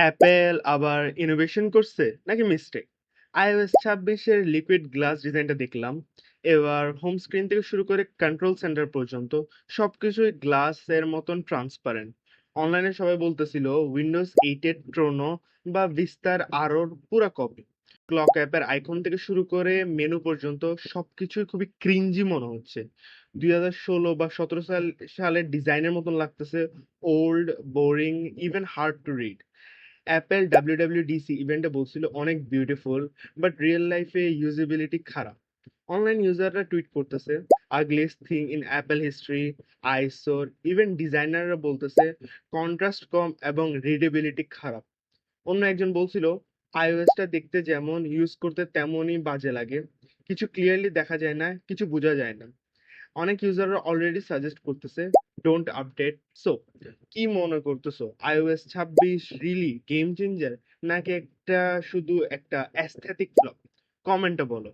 Apple আবার innovation করছে নাকি মিস্টেক? iOS 26 এর লিকুইড গ্লাস ডিজাইনটা দেখলাম। এবার হোম স্ক্রিন থেকে শুরু করে কন্ট্রোল সেন্টার পর্যন্ত সবকিছুই গ্লাসের মতন ট্রান্সপারেন্ট। অনলাইনে সবাই বলতেছিল উইন্ডোজ 8 এর ট্রোনো বা ভিস্তার আরোর পুরা কপি। ক্লক অ্যাপের আইকন থেকে শুরু করে মেনু পর্যন্ত সবকিছুই খুবই ক্রিঞ্জি মনে হচ্ছে। 2016 বা 17 সালের ডিজাইনের মতন লাগতেছে। Old, boring, even hard to read. Apple WWDC ইভেন্টে বলছিল অনেক বিউটিফুল, বাট রিয়েল লাইফে ইউজেবিলিটি খারাপ। অনলাইন ইউজাররা টুইট করতেছে ugliest thing in Apple history, আইসোর, ইভেন ডিজাইনাররা বলতেছে কন্ট্রাস্ট কম এবং রিডেবিলিটি খারাপ। অন্য একজন বলছিল আইওএসটা দেখতে যেমন ইউজ করতে তেমনই বাজে লাগে, কিছু ক্লিয়ারলি দেখা যায় না, কিছু বোঝা যায় না। অনেক ইউজাররা অলরেডি সাজেস্ট করতেছে ডোন্ট আপডেট। সো কি মনে করতেছো, iOS 26 রিলি গেম চেঞ্জার নাকি একটা শুধু একটা অ্যাস্থেটিক ফ্লপ? কমেন্টে বলো।